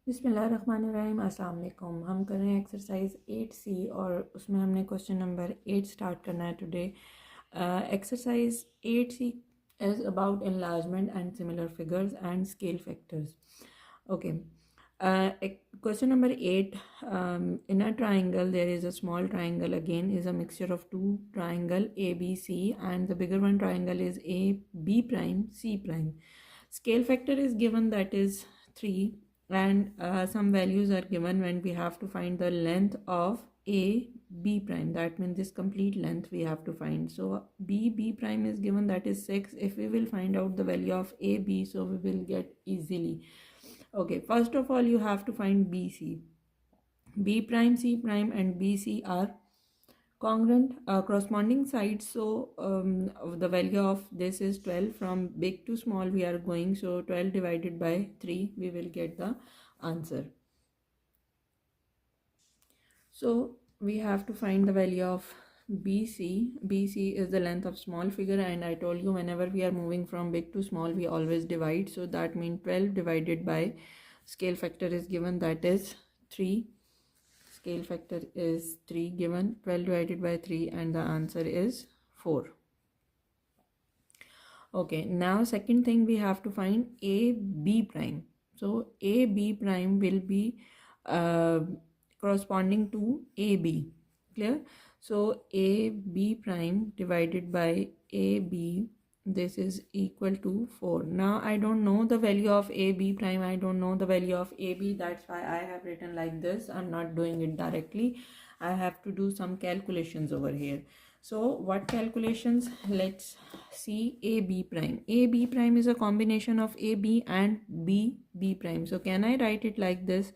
बिस्मिल्लाहिर्रहमानिर्रहीम, अस्सलाम वालेकुम। हम कर रहे हैं एक्सरसाइज 8C और उसमें हमने क्वेश्चन नंबर 8 स्टार्ट करना है today. Exercise 8C is about enlargement and similar figures and scale factors. Okay. Question number 8. In a triangle, there is a small triangle again is a mixture of two triangle ABC, and the bigger one triangle is AB prime C prime. Scale factor is given, that is 3, and some values are given when we have to find the length of a b prime. That means this complete length we have to find. So b prime is given, that is 6. If we will find out the value of a b, so we will get easily. Okay, first of all you have to find bc. B prime, C prime and BC are congruent, corresponding sides. So the value of this is 12. From big to small we are going, so 12 divided by 3 we will get the answer. So we have to find the value of BC. BC is the length of small figure, and I told you whenever we are moving from big to small we always divide. So that means 12 divided by scale factor is given, that is 3. Scale factor is 3 given, 12 divided by 3, and the answer is 4. Okay, now second thing we have to find AB prime. So AB prime will be corresponding to AB. Clear? So AB prime divided by AB, this is equal to 4. Now I don't know the value of AB prime, I don't know the value of AB, that's why I have written like this. I'm not doing it directly, I have to do some calculations over here. So what calculations? Let's see. AB prime. AB prime is a combination of AB and B prime. So can I write it like this?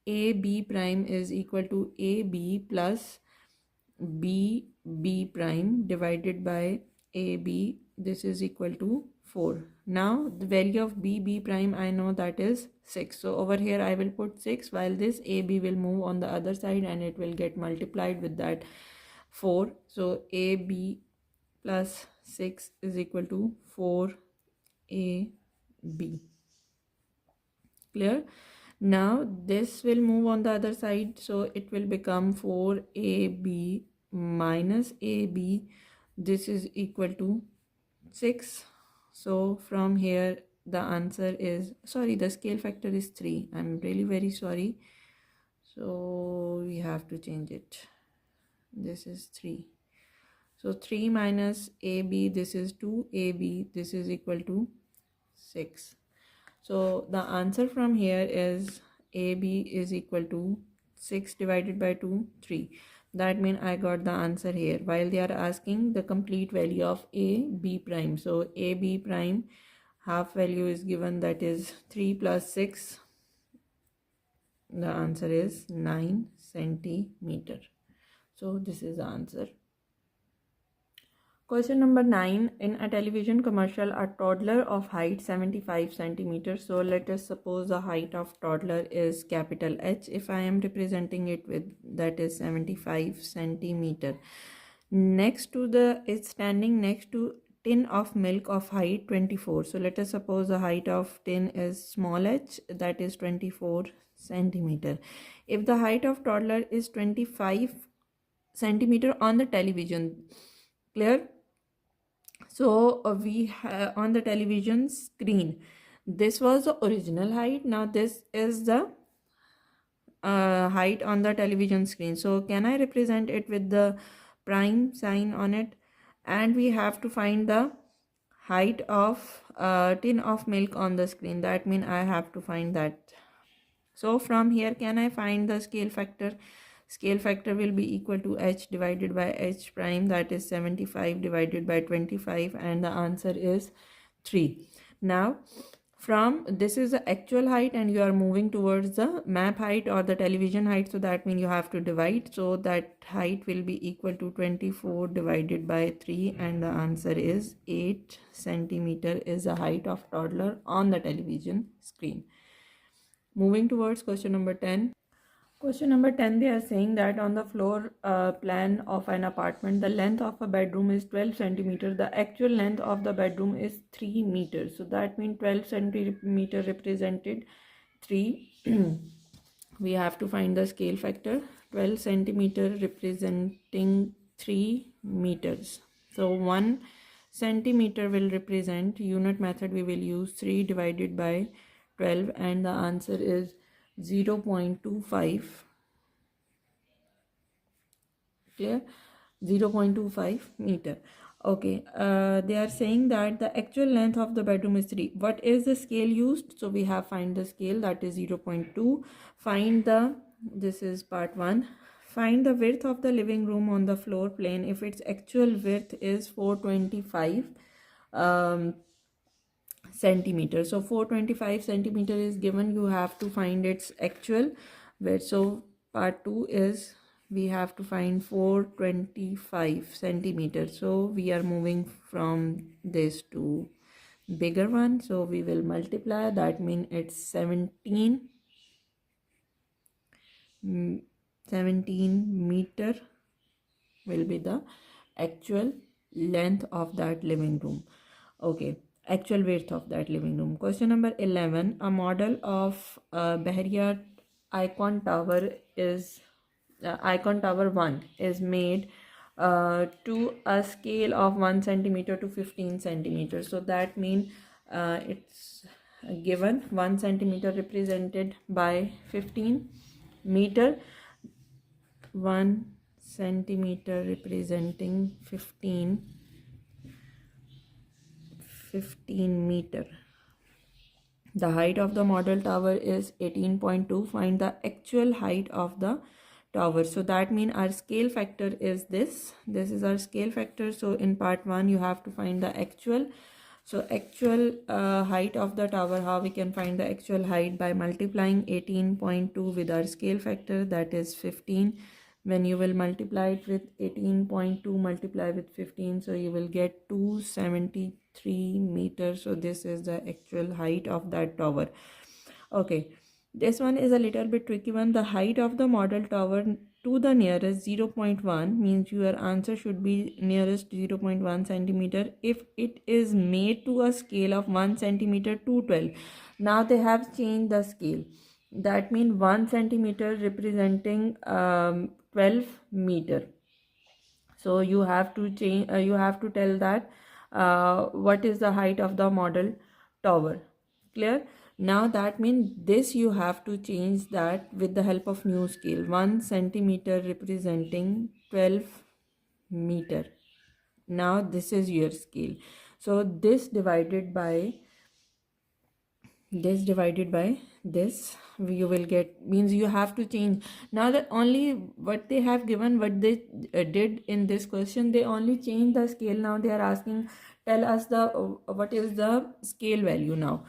AB prime is equal to AB plus B prime divided by AB. This is equal to 4. Now the value of B prime I know, that is 6. So over here I will put 6, while this AB will move on the other side and it will get multiplied with that 4. So AB plus 6 is equal to 4AB. Clear? Now this will move on the other side, so it will become 4AB minus AB. This is equal to 6. So from here the answer is, sorry, the scale factor is 3. I'm really very sorry. So we have to change it. This is 3. So 3 minus AB, this is 2AB, this is equal to 6. So the answer from here is AB is equal to 6 divided by 2, 3. That means I got the answer here, while they are asking the complete value of AB prime. So AB prime half value is given, that is 3 plus 6. The answer is 9 centimeter. So this is the answer. Question number 9. In a television commercial, a toddler of height 75 centimeters. So let us suppose the height of toddler is capital H. If I am representing it with, that is 75 centimeter. Next to the, it's standing next to tin of milk of height 24. So let us suppose the height of tin is small h, that is 24 centimeter. If the height of toddler is 25 centimeter on the television, clear? So we have on the television screen, this was the original height. Now this is the height on the television screen. So can I represent it with the prime sign on it? And we have to find the height of tin of milk on the screen. That means I have to find that. So from here, can I find the scale factor? Scale factor will be equal to h divided by h prime, that is 75 divided by 25, and the answer is 3. Now from this is the actual height and you are moving towards the map height or the television height, so that means you have to divide. So that height will be equal to 24 divided by 3, and the answer is 8 centimeter is the height of toddler on the television screen. Moving towards question number 10. Question number 10, they are saying that on the floor plan of an apartment, the length of a bedroom is 12 centimeters. The actual length of the bedroom is 3 meters. So that means 12 centimeter represented 3. We have to find the scale factor. 12 centimeter representing 3 meters. So 1 centimeter will represent, unit method we will use 3 divided by 12, and the answer is 0.25. Clear? 0.25 meter. Okay, they are saying that the actual length of the bedroom is 3. What is the scale used? So we have find the scale, that is 0.2. Find the, this is part 1. Find the width of the living room on the floor plane if its actual width is 425 centimeter. So 425 centimeter is given, you have to find its actual width. So part 2 is we have to find 425 centimeters. So we are moving from this to bigger one, so we will multiply, that means it's 17 meter will be the actual length of that living room. Okay, actual width of that living room. Question number 11. A model of Bahariya Icon Tower is Icon Tower 1 is made to a scale of 1 centimeter to 15 centimeters. So that means it's given 1 centimeter represented by 15 meter. 1 centimeter representing 15 meter. The height of the model tower is 18.2. Find the actual height of the tower. So that means our scale factor is this. This is our scale factor. So in part 1 you have to find the actual. So actual height of the tower, how we can find the actual height? By multiplying 18.2 with our scale factor, that is 15. When you will multiply it with 18.2 multiply with 15, so you will get 273 meters. So this is the actual height of that tower. Okay, this one is a little bit tricky one. The height of the model tower to the nearest 0.1 means your answer should be nearest 0.1 centimeter if it is made to a scale of 1 centimeter to 12. Now they have changed the scale. That means 1 centimeter representing 12 meter. So you have to change, you have to tell that what is the height of the model tower. Clear? Now that means this you have to change that with the help of new scale. 1 centimeter representing 12 meter. Now this is your scale. So this divided by this you will get, means you have to change. Now that only what they have given, what they did in this question, they only change the scale. Now they are asking, tell us the what is the scale value now.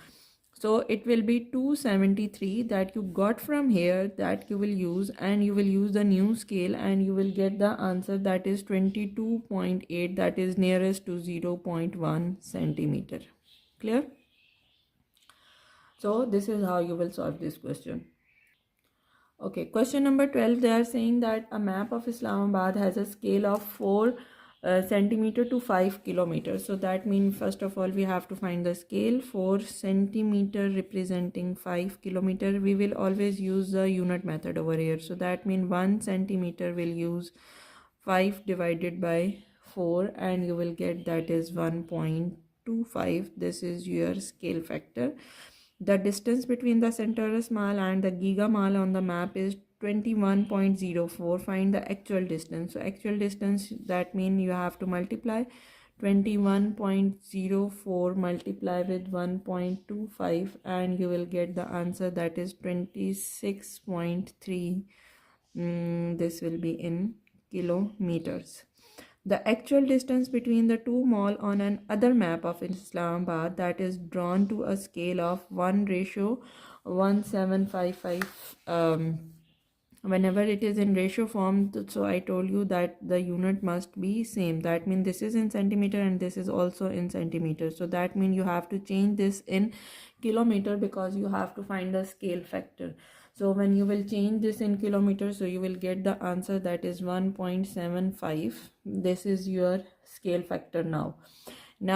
So it will be 273 that you got from here, that you will use, and you will use the new scale and you will get the answer, that is 22.8, that is nearest to 0.1 centimeter. Clear? So this is how you will solve this question. Okay, question number 12, they are saying that a map of Islamabad has a scale of 4 centimeter to 5 kilometers. So that means first of all we have to find the scale. 4 centimeter representing 5 kilometer. We will always use the unit method over here. So that means 1 centimeter will use 5 divided by 4 and you will get, that is 1.25. This is your scale factor. The distance between the Centaurus Mall and the Giga Mall on the map is 21.04. Find the actual distance. So actual distance, that means you have to multiply 21.04 multiply with 1.25 and you will get the answer, that is 26.3. This will be in kilometers. The actual distance between the two malls on an other map of Islamabad, that is drawn to a scale of 1:1755. Whenever it is in ratio form, so I told you that the unit must be same. That means this is in centimeter and this is also in centimeter. So that means you have to change this in kilometer because you have to find the scale factor. So when you will change this in kilometers, so you will get the answer, that is 1.75. This is your scale factor. Now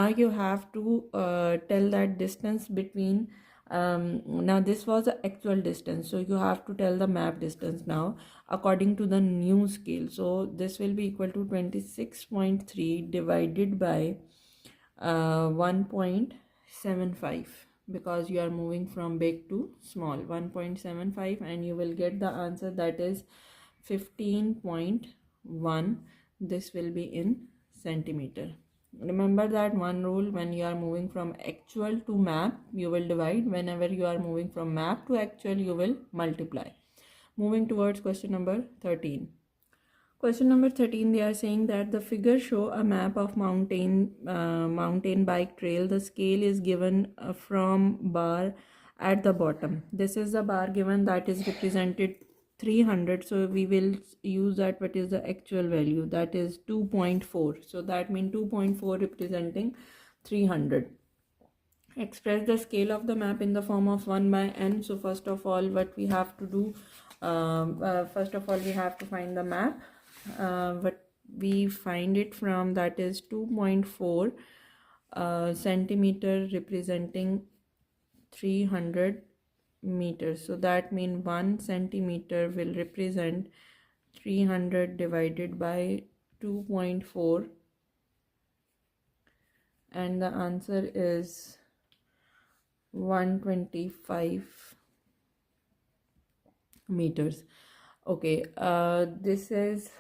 you have to tell that distance between Now this was the actual distance, so you have to tell the map distance now according to the new scale. So this will be equal to 26.3 divided by 1.75, because you are moving from big to small. 1.75, and you will get the answer, that is 15.1. This will be in centimeter. Remember that one rule: when you are moving from actual to map, you will divide. Whenever you are moving from map to actual, you will multiply. Moving towards question number 13. Question number 13, they are saying that the figure show a map of mountain bike trail. The scale is given from bar at the bottom. This is the bar given, that is represented 300. So we will use that what is the actual value, that is 2.4. So that means 2.4 representing 300. Express the scale of the map in the form of 1 by n. So first of all, what we have to do, first of all we have to find the map. What we find it from, that is 2.4 centimeter representing 300 meters. So that means 1 centimeter will represent 300 divided by 2.4, and the answer is 125 meters. Okay, this is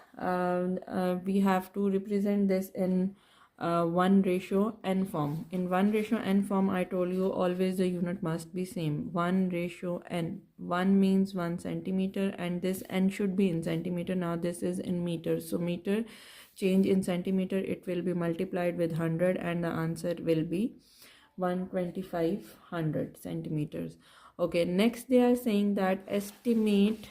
we have to represent this in 1:n form. In 1:n form, I told you always the unit must be same, 1:n. 1 means 1 centimeter, and this n should be in centimeter. Now this is in meters, so meter change in centimeter, it will be multiplied with 100, and the answer will be 125 centimeters. Okay, next they are saying that estimate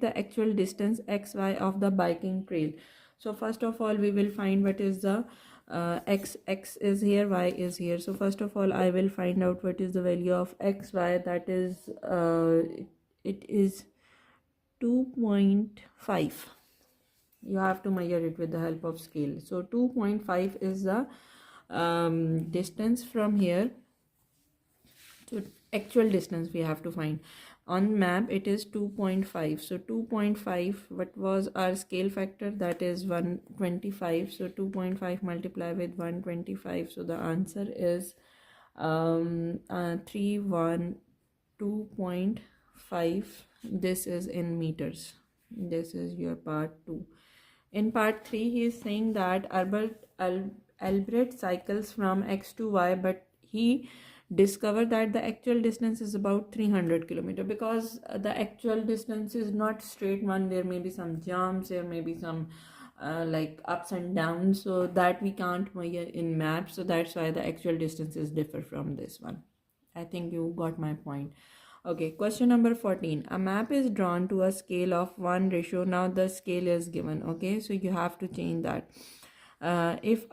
the actual distance xy of the biking trail. So first of all we will find what is the x is here, y is here. So first of all I will find out what is the value of xy, that is it is 2.5. you have to measure it with the help of scale. So 2.5 is the distance from here. So actual distance we have to find. On map it is 2.5. So 2.5, what was our scale factor? That is 125. So 2.5 multiply with 125. So the answer is 312.5. This is in meters. This is your part 2. In part 3 he is saying that Albert cycles from x to y, but he discovered that the actual distance is about 300 kilometer, because the actual distance is not straight one. There may be some jumps, there may be some like ups and downs, so that we can't measure in maps. So that's why the actual distances differ from this one. I think you got my point. Okay, question number 14. A map is drawn to a scale of 1 ratio. Now the scale is given. Okay, so you have to change that. If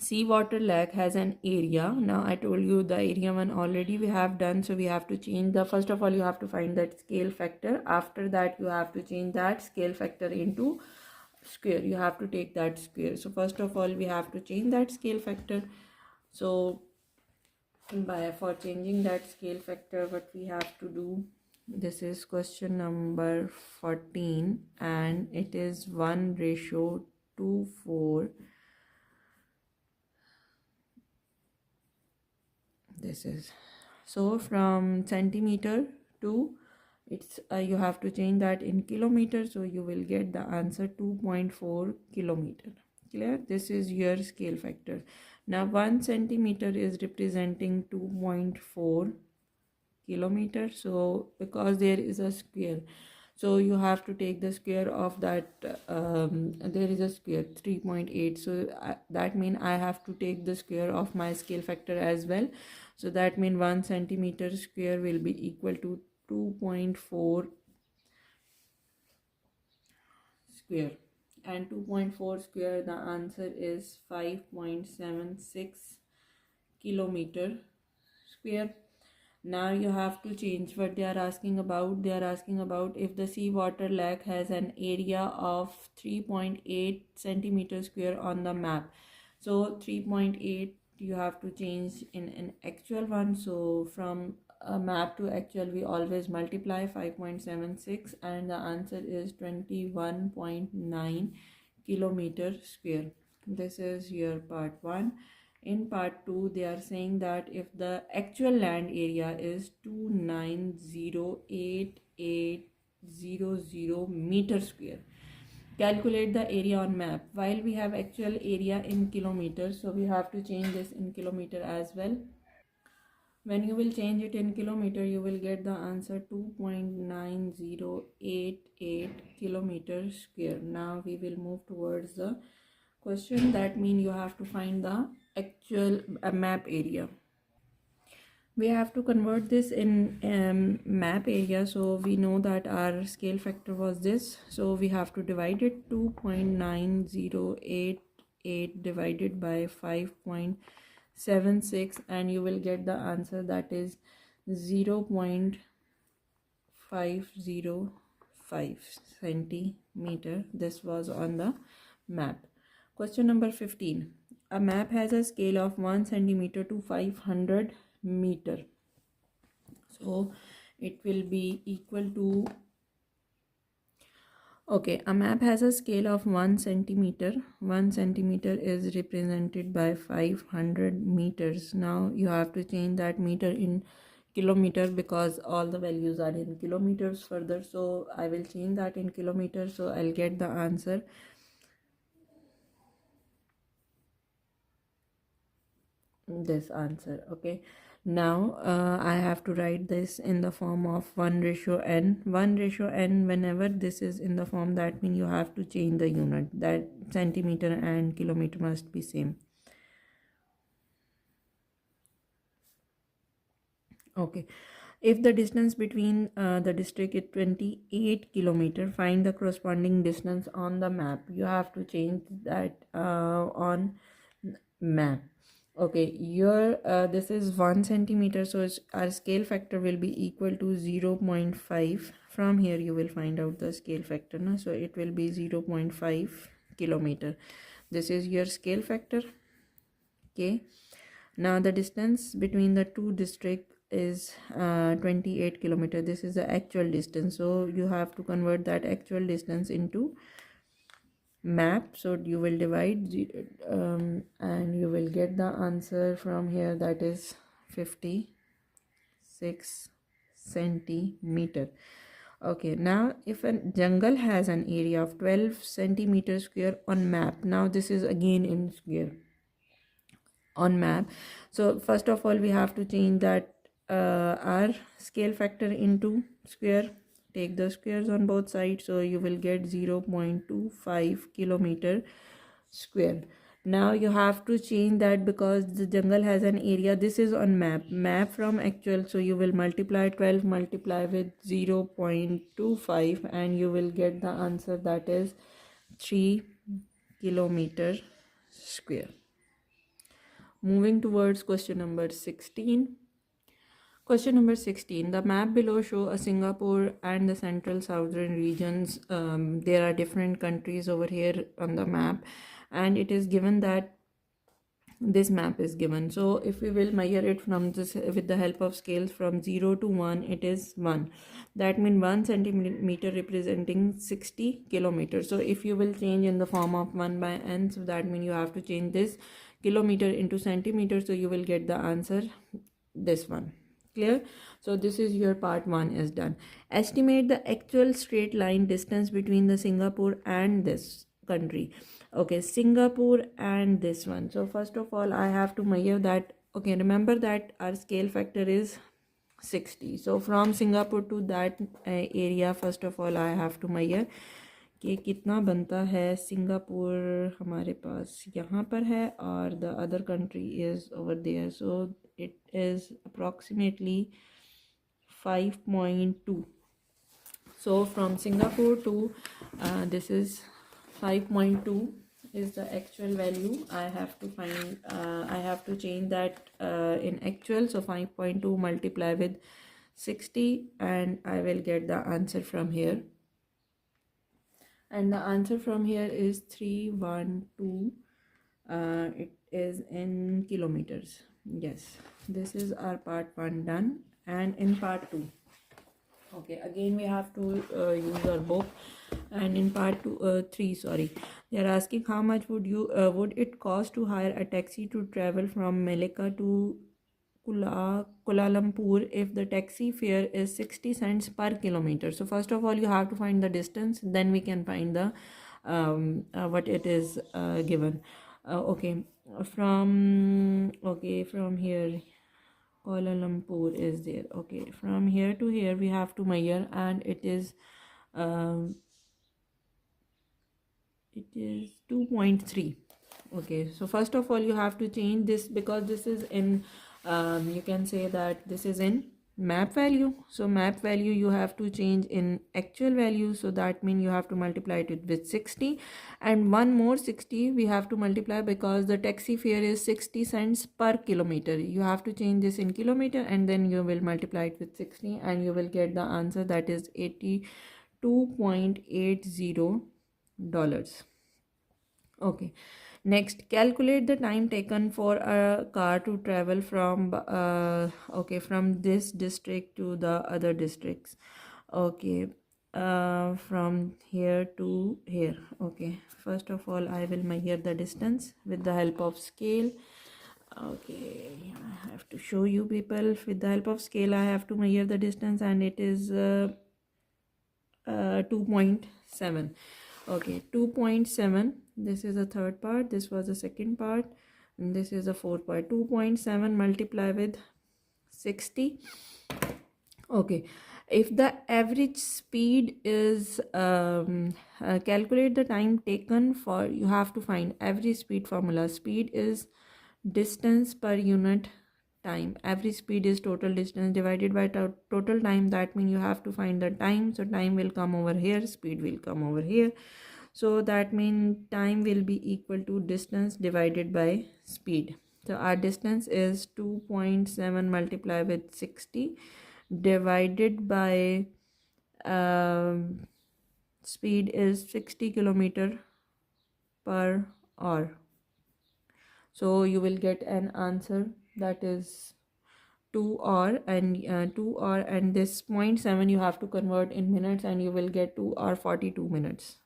seawater lake has an area, now I told you the area one already we have done, so we have to change the, first of all you have to find that scale factor. After that you have to change that scale factor into square. You have to take that square. So first of all we have to change that scale factor. So for changing that scale factor, what we have to do, this is question number 14, and it is 1:4. This is, so from centimeter to, it's you have to change that in kilometer, so you will get the answer 2.4 kilometer. Clear? This is your scale factor. Now 1 centimeter is representing 2.4 kilometer. So because there is a square, so you have to take the square of that. There is a square 3.8, so that means I have to take the square of my scale factor as well. So that means 1 centimeter square will be equal to 2.4 square, and 2.4 square, the answer is 5.76 kilometer square. Now you have to change what they are asking about. They are asking about if the seawater lake has an area of 3.8 centimeter square on the map. So 3.8 you have to change in an actual one. So from a map to actual, we always multiply 5.76, and the answer is 21.9 kilometer square. This is your part 1. In part 2, they are saying that if the actual land area is 2908800 meter square, calculate the area on map. While we have actual area in kilometers, so we have to change this in kilometer as well. When you will change it in kilometer, you will get the answer 2.9088 kilometers square. Now we will move towards the question. That means you have to find the actual map area. We have to convert this in map area. So we know that our scale factor was this, so we have to divide it. 2.9088 divided by 5.76, and you will get the answer, that is 0.505 centimeter. This was on the map. Question number 15. A map has a scale of 1 centimeter to 500 meter. So it will be equal to, okay, a map has a scale of 1 centimeter. 1 centimeter is represented by 500 meters. Now you have to change that meter in kilometer because all the values are in kilometers further. So I will change that in kilometers, so I'll get the answer, this answer. Okay, now I have to write this in the form of 1:n. 1:n, whenever this is in the form, that means you have to change the unit, that centimeter and kilometer must be same. Okay, if the distance between the district is 28 kilometer, find the corresponding distance on the map. You have to change that on map. Okay, your this is 1 centimeter, so our scale factor will be equal to 0.5. From here you will find out the scale factor, no? So it will be 0.5 kilometer. This is your scale factor. Okay, now the distance between the two districts is 28 kilometer. This is the actual distance, so you have to convert that actual distance into map. So you will divide and you will get the answer from here, that is 56 centimeter. Okay, now if a jungle has an area of 12 centimeter square on map, now this is again in square on map. So first of all we have to change that our scale factor into square. Take the squares on both sides, so you will get 0.25 kilometer square. Now you have to change that because the jungle has an area. This is on map from actual, so you will multiply 12 multiply with 0.25 and you will get the answer, that is 3 kilometer square. Moving towards question number 16. Question number 16. The map below show a Singapore and the central southern regions. There are different countries over here on the map, and it is given that this map is given. So if we will measure it from this with the help of scales from 0 to 1, it is 1. That means 1 centimeter representing 60 kilometers. So if you will change in the form of 1/n, so that means you have to change this kilometer into centimeter, so you will get the answer, this one. Clear? So this is your part 1 is done. Estimate the actual straight line distance between the Singapore and this country. Okay, Singapore and this one. So first of all I have to measure that. Okay, remember that our scale factor is 60. So from Singapore to that area, first of all I have to measure कि कितना बनता है. Singapore हमारे पास यहाँ पर है और the other country is over there, so it is approximately 5.2. so from Singapore to this is 5.2 is the actual value. I have to find I have to change that in actual, so 5.2 multiply with 60 and I will get the answer from here. And the answer from here is 312. It is in kilometers. Yes, this is our part 1 done. And in part 2, okay, again we have to use our book. And in part 3, sorry, they are asking how much would it cost to hire a taxi to travel from Malacca to Kuala Lumpur if the taxi fare is 60 cents per kilometer. So first of all, you have to find the distance, then we can find the what it is given. Okay, from here Kuala Lumpur is there. Okay, from here to here we have to measure, and um, it is 2.3. Okay, so first of all you have to change this, because this is in you can say that this is in map value. So map value you have to change in actual value, so that means you have to multiply it with 60, and one more 60 we have to multiply, because the taxi fare is 60 cents per kilometer. You have to change this in kilometer, and then you will multiply it with 60, and you will get the answer, that is $82.80. Okay, next, calculate the time taken for a car to travel from from this district to the other districts. Okay, from here to here. Okay, first of all I will measure the distance with the help of scale. Okay, I have to show you people, with the help of scale I have to measure the distance, and it is 2.7. Okay, 2.7, this is the third part, this was the second part, and this is the fourth part. 2.7 multiply with 60. Okay, if the average speed is calculate the time taken for, you have to find average speed formula. Speed is distance per unit time. Average speed is total distance divided by total time. That means you have to find the time. So time will come over here, speed will come over here. So that means time will be equal to distance divided by speed. So our distance is 2.7 multiplied with 60 divided by speed is 60 kilometer per hour. So you will get an answer, that is 2 hour, and 2 hour, and this 0.7 you have to convert in minutes, and you will get 2 hour 42 minutes.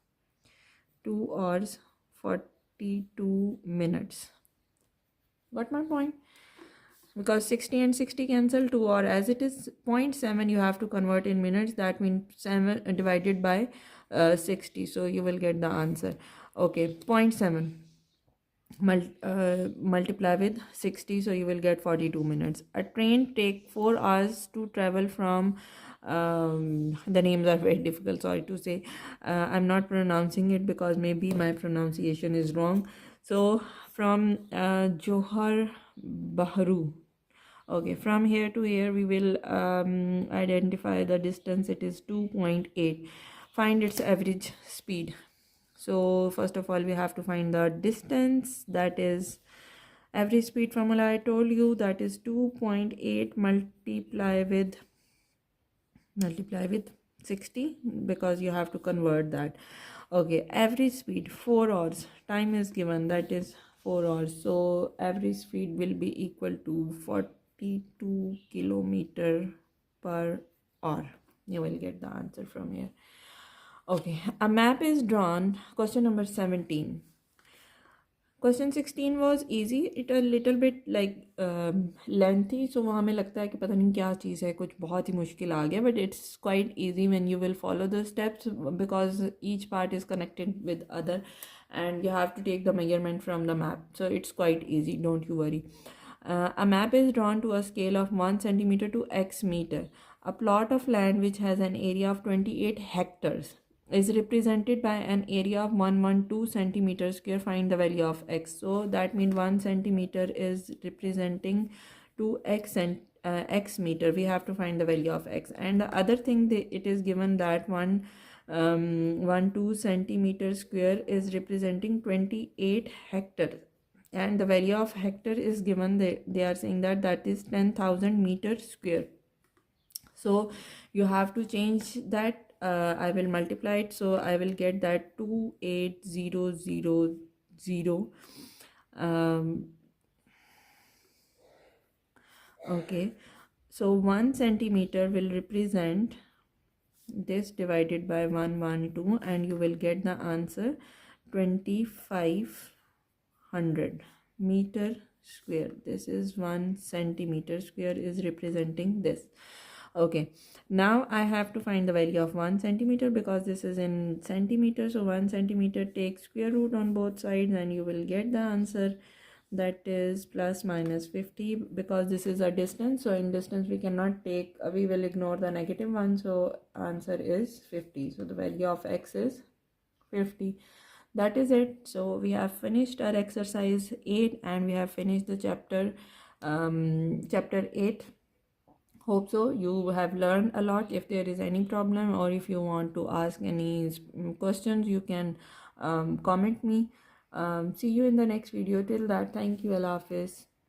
2 hours 42 minutes. Got my point? Because 60 and 60 cancel, 2 hour, as it is 0.7 you have to convert in minutes, that means 7 divided by 60, so you will get the answer. Okay, 0.7 multiply with 60, so you will get 42 minutes. A train take 4 hours to travel from the names are very difficult, sorry to say. I'm not pronouncing it because maybe my pronunciation is wrong. So from Johar Bahru. Okay, from here to here we will identify the distance. It is 2.8. Find its average speed. So first of all we have to find the distance, that is average speed formula I told you, that is 2.8 multiply with 60, because you have to convert that. Okay, average speed 4 hours, time is given, that is 4 hours, so average speed will be equal to 42 kilometer per hour. You will get the answer from here. Okay, a map is drawn. Question number 17. Question 16 was easy. It a little bit like lengthy, so वहाँ हमें लगता है कि पता नहीं क्या चीज़ है, कुछ बहुत ही मुश्किल आ गया. But it's quite easy when you will follow the steps, because each part is connected with other, and you have to take the measurement from the map. So it's quite easy. Don't you worry. A map is drawn to a scale of 1 centimeter to x meter. A plot of land which has an area of 28 hectares is represented by an area of 112 centimeters square. Find the value of x. So that means 1 centimeter is representing 2x and x meter. We have to find the value of x. And the other thing, it is given that 112 centimeter square is representing 28 hectares, and the value of hectare is given. They are saying that is 10,000 meters square. So you have to change that. I will multiply it, so I will get that 28000 Okay, so 1 centimeter will represent this divided by 112, and you will get the answer 2500 meter square. This is 1 centimeter square is representing this. Okay, now I have to find the value of 1 centimeter because this is in centimeters. So 1 centimeter, take square root on both sides and you will get the answer, that is plus minus 50, because this is a distance. So in distance we cannot take, we will ignore the negative one. So answer is 50. So the value of x is 50. That is it. So we have finished our exercise 8 and we have finished the chapter 8. Hope so you have learned a lot. If there is any problem or if you want to ask any questions, you can comment me. See you in the next video. Till that, thank you. Allah Hafiz.